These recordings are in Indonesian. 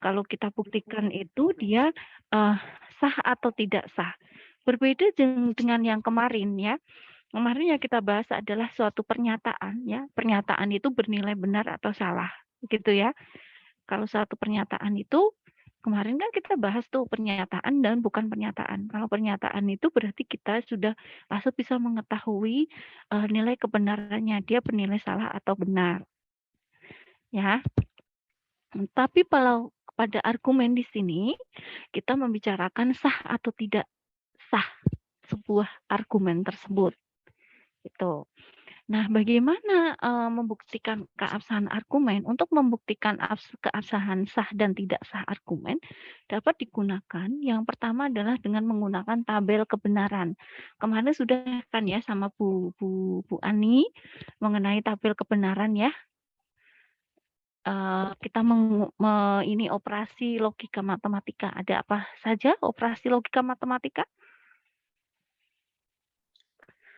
Kalau kita buktikan itu dia sah atau tidak sah. Berbeda dengan yang kemarin ya. Kemarin yang kita bahas adalah suatu pernyataan ya. Pernyataan itu bernilai benar atau salah gitu ya. Kalau suatu pernyataan itu kemarin kan kita bahas tuh pernyataan dan bukan pernyataan. Kalau pernyataan itu berarti kita sudah langsung bisa mengetahui nilai kebenarannya, dia bernilai salah atau benar. Ya. Tapi kalau pada argumen di sini kita membicarakan sah atau tidak sah sebuah argumen tersebut. Itu. Nah, bagaimana membuktikan keabsahan argumen? Untuk membuktikan keabsahan sah dan tidak sah argumen dapat digunakan. Yang pertama adalah dengan menggunakan tabel kebenaran. Kemarin sudah kan ya sama Bu Ani mengenai tabel kebenaran ya. Kita ini operasi logika matematika. Ada apa saja operasi logika matematika?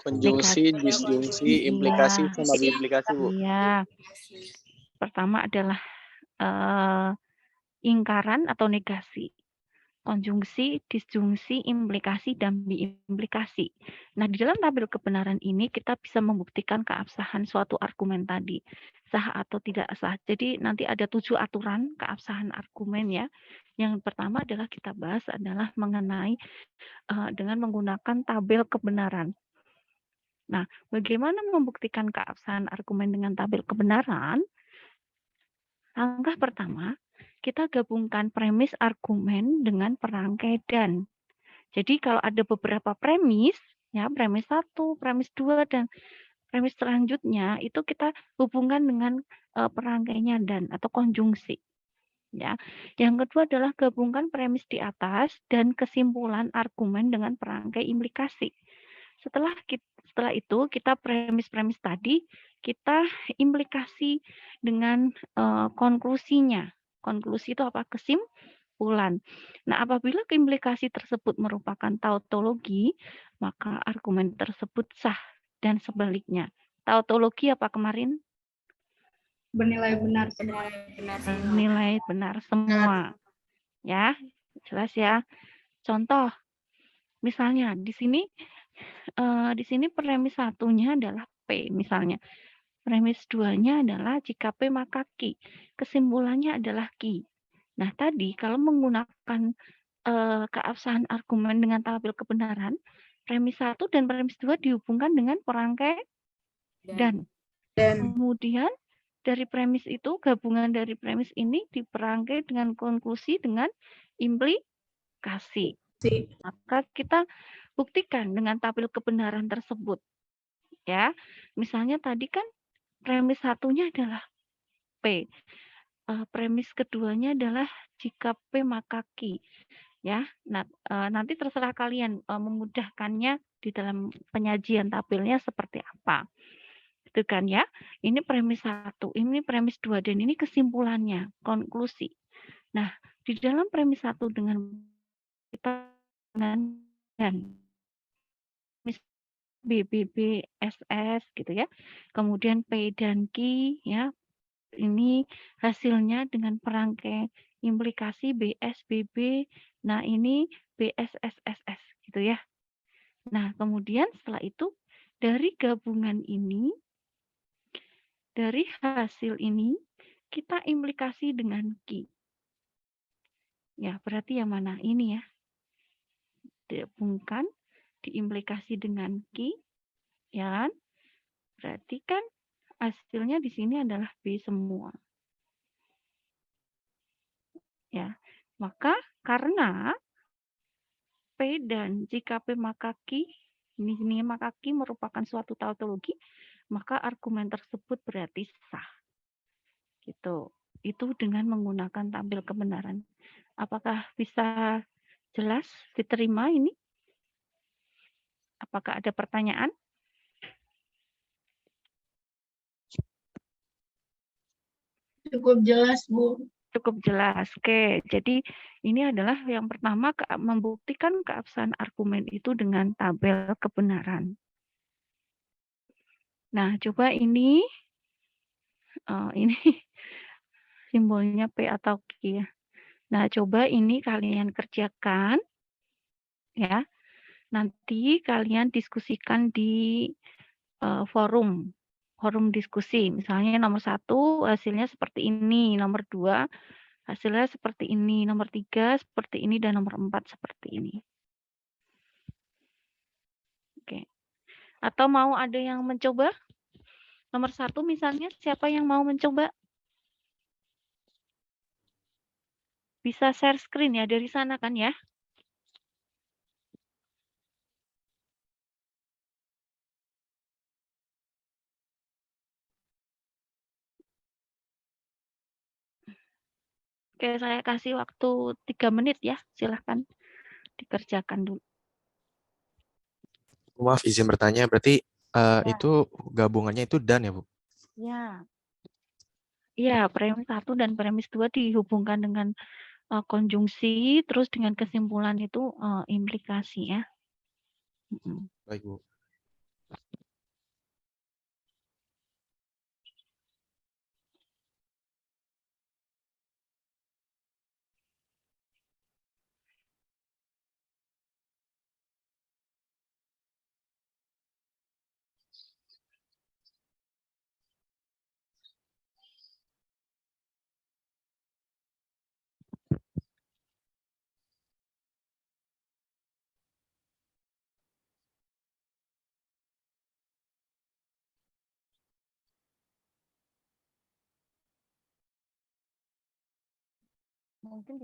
Konjungsi, disjungsi, implikasi, sama implikasi, Bu. Iya. Pertama adalah ingkaran atau negasi. Konjungsi, disjungsi, implikasi, dan biimplikasi. Nah, di dalam tabel kebenaran ini kita bisa membuktikan keabsahan suatu argumen tadi. Sah atau tidak sah. Jadi nanti ada 7 aturan keabsahan argumen ya. Yang pertama adalah kita bahas adalah mengenai dengan menggunakan tabel kebenaran. Nah, bagaimana membuktikan keabsahan argumen dengan tabel kebenaran? Langkah pertama, kita gabungkan premis argumen dengan perangkai dan. Jadi kalau ada beberapa premis, ya premis 1, premis 2, dan premis selanjutnya, itu kita hubungkan dengan perangkainya dan atau konjungsi. Ya. Yang kedua adalah gabungkan premis di atas dan kesimpulan argumen dengan perangkai implikasi. Setelah itu kita premis-premis tadi, kita implikasi dengan konklusinya. Konklusi itu apa? Kesimpulan. Nah, apabila implikasi tersebut merupakan tautologi, maka argumen tersebut sah dan sebaliknya. Tautologi apa kemarin? Bernilai benar semua. Bernilai benar semua. Ya, jelas ya. Contoh, misalnya di sini premis satunya adalah P misalnya. Premis 2-nya adalah jika P maka Q. Kesimpulannya adalah Q. Nah, tadi kalau menggunakan keabsahan argumen dengan tabel kebenaran, premis 1 dan premis 2 dihubungkan dengan perangkai dan. Kemudian dari premis itu, gabungan dari premis ini diperangkai dengan konklusi dengan implikasi. Maka kita buktikan dengan tabel kebenaran tersebut. Ya, misalnya tadi kan premis satunya adalah P. Premis keduanya adalah jika P maka Q. Ya, nanti terserah kalian memudahkannya di dalam penyajian tabelnya seperti apa. Itu kan ya. Ini premis 1, ini premis 2, dan ini kesimpulannya, konklusi. Nah, di dalam premis 1 dengan kita dan BBB SS gitu ya. Kemudian P dan Q ya. Ini hasilnya dengan perangkai implikasi BSBB. Nah, ini BSSSS gitu ya. Nah, kemudian setelah itu dari gabungan ini, dari hasil ini kita implikasi dengan Q. Ya, berarti yang mana ini ya? Digabungkan, diimplikasi dengan Q, ya kan? Berarti kan hasilnya di sini adalah B semua. Ya, maka karena P dan jika P maka Q, ini maka Q merupakan suatu tautologi, maka argumen tersebut berarti sah. Gitu. Itu dengan menggunakan tabel kebenaran. Apakah bisa jelas diterima ini? Apakah ada pertanyaan? Cukup jelas, Bu. Cukup jelas. Oke, jadi ini adalah yang pertama membuktikan keabsahan argumen itu dengan tabel kebenaran. Nah, coba ini simbolnya P atau Q ya. Nah, coba ini kalian kerjakan, ya. Nanti kalian diskusikan di forum diskusi. Misalnya nomor 1 hasilnya seperti ini, nomor 2 hasilnya seperti ini, nomor 3 seperti ini, dan nomor 4 seperti ini. Oke. Atau mau ada yang mencoba? Nomor 1 misalnya, siapa yang mau mencoba? Bisa share screen ya dari sana kan ya? Oke, saya kasih waktu 3 menit ya, silahkan dikerjakan dulu. Maaf izin bertanya, berarti itu gabungannya itu dan ya Bu? Ya. Iya, premis 1 dan premis 2 dihubungkan dengan konjungsi, terus dengan kesimpulan itu implikasi ya. Baik Bu. Mungkin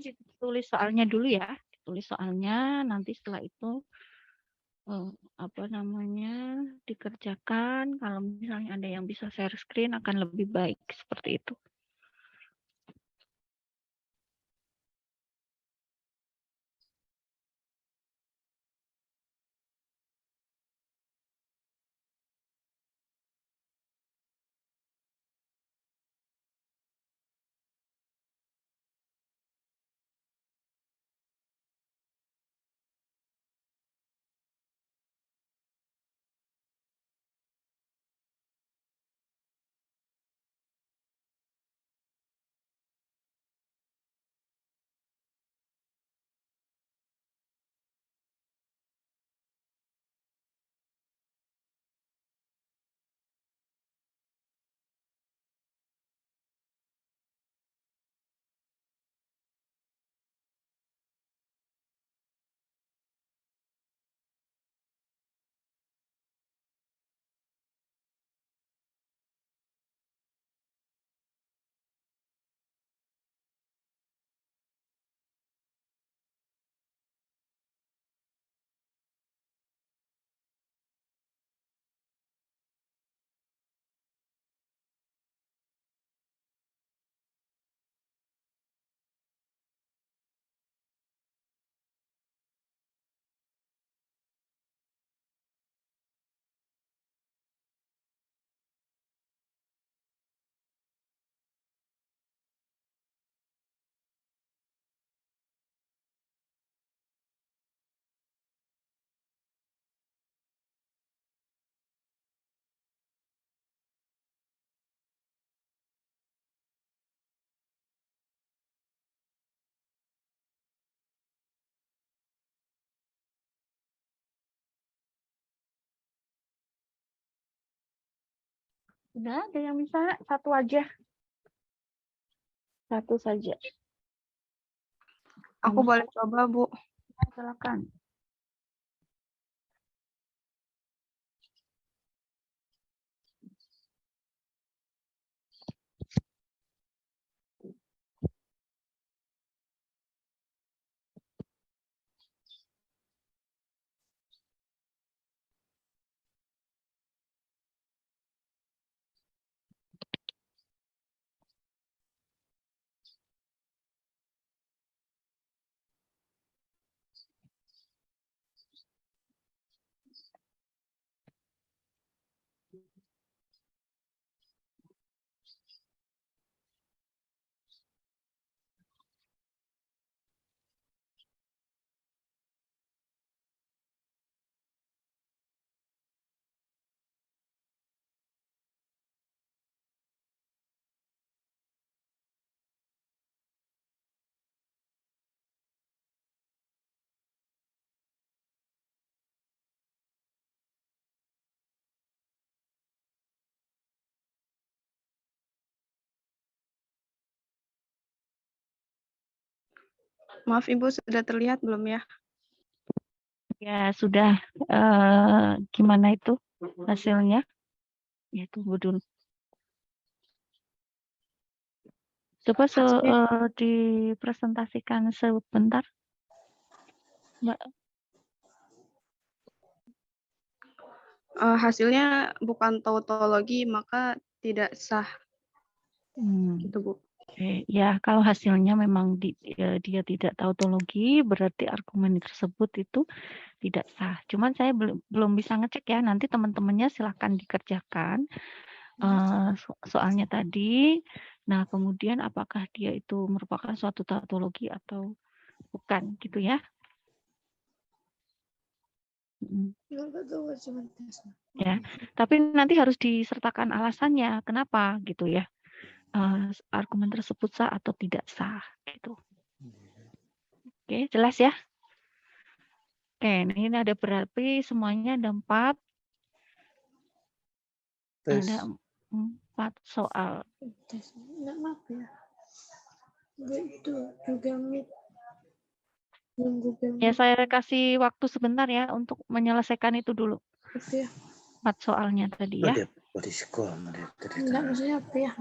ditulis soalnya dulu ya, ditulis soalnya, nanti setelah itu dikerjakan. Kalau misalnya ada yang bisa share screen akan lebih baik seperti itu. Sudah ada yang bisa? Satu aja. Satu saja. Aku boleh coba, Bu. Silakan. Maaf Ibu, sudah terlihat belum ya? Ya, sudah. Gimana itu hasilnya? Ya, tunggu dulu. Coba dipresentasikan sebentar, Mbak. Hasilnya bukan tautologi, maka tidak sah. Gitu Bu. Oke, ya kalau hasilnya memang dia tidak tautologi, berarti argumen tersebut itu tidak sah. Cuman saya belum bisa ngecek ya, nanti teman-temannya silahkan dikerjakan soalnya tadi. Nah, kemudian apakah dia itu merupakan suatu tautologi atau bukan gitu ya. Ya, tapi nanti harus disertakan alasannya kenapa gitu ya. Argumen tersebut sah atau tidak sah gitu. Oke, jelas ya? Oke, ini ada berarti semuanya ada 4. Ada 4 soal. Enggak, maaf ya. Itu juga Ya, saya kasih waktu sebentar ya untuk menyelesaikan itu dulu. Oke. 4 soalnya tadi ya. Enggak, maksudnya apa ya?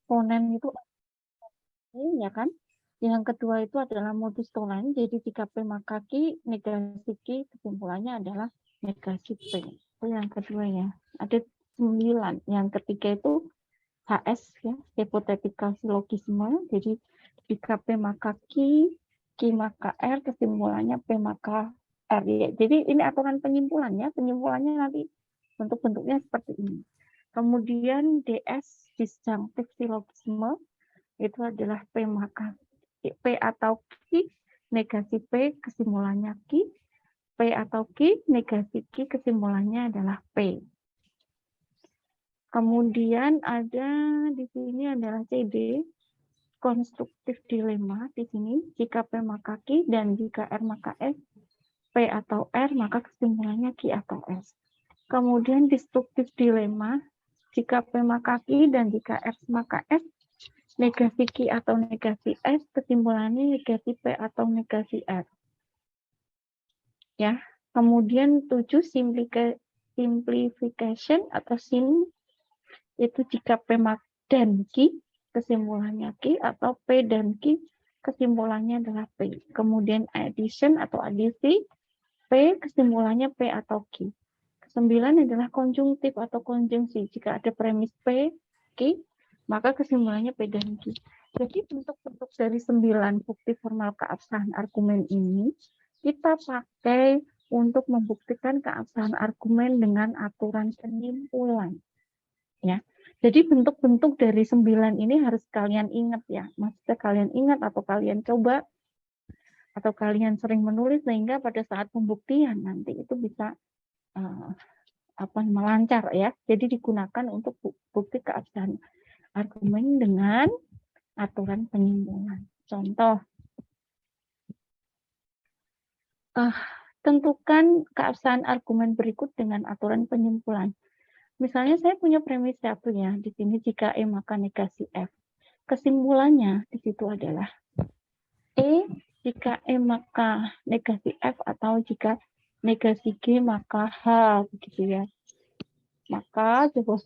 Ponen itu ya kan? Yang kedua itu adalah modus tollens. Jadi jika P maka Q, negasi Q, kesimpulannya adalah negasi P. Itu yang kedua ya. Ada 9. Yang ketiga itu HS ya, hypothetical syllogism. Jadi jika P maka Q, Q maka R, kesimpulannya P maka R ya. Jadi ini aturan penyimpulannya. Penyimpulannya nanti bentuk-bentuknya seperti ini. Kemudian DS disjunctive syllogism itu adalah P maka P atau Q, negasi P, kesimpulannya Q. P atau Q, negasi Q, kesimpulannya adalah P. Kemudian ada di sini adalah CD, konstruktif dilema di sini. Jika P maka Q dan jika R maka S, P atau R, maka kesimpulannya Q atau S. Kemudian destruktif dilema, jika P maka Q dan jika R maka S, negasi Q atau negasi S, kesimpulannya negasi P atau negasi R. Ya, kemudian 7 simplification atau sim itu jika P dan Q, kesimpulannya Q, atau P dan Q, kesimpulannya adalah P. Kemudian addition atau adisi, P, kesimpulannya P atau Q. Kesembilan adalah konjungtif atau konjungsi. Jika ada premis P, Q, maka kesimpulannya P dan Q. Jadi bentuk-bentuk dari 9 bukti formal keabsahan argumen ini kita pakai untuk membuktikan keabsahan argumen dengan aturan penyimpulan. Ya. Jadi bentuk-bentuk dari 9 ini harus kalian ingat ya. Maksudnya kalian ingat atau kalian coba atau kalian sering menulis sehingga pada saat pembuktian nanti itu bisa melancar ya. Jadi digunakan untuk bukti keabsahan argumen dengan aturan penyimpulan. Contoh, tentukan keabsahan argumen berikut dengan aturan penyimpulan. Misalnya saya punya premis satu ya, di sini jika E maka negasi F. Kesimpulannya di situ adalah E jika E maka negasi F atau jika negasi G maka H begitu ya. Maka coba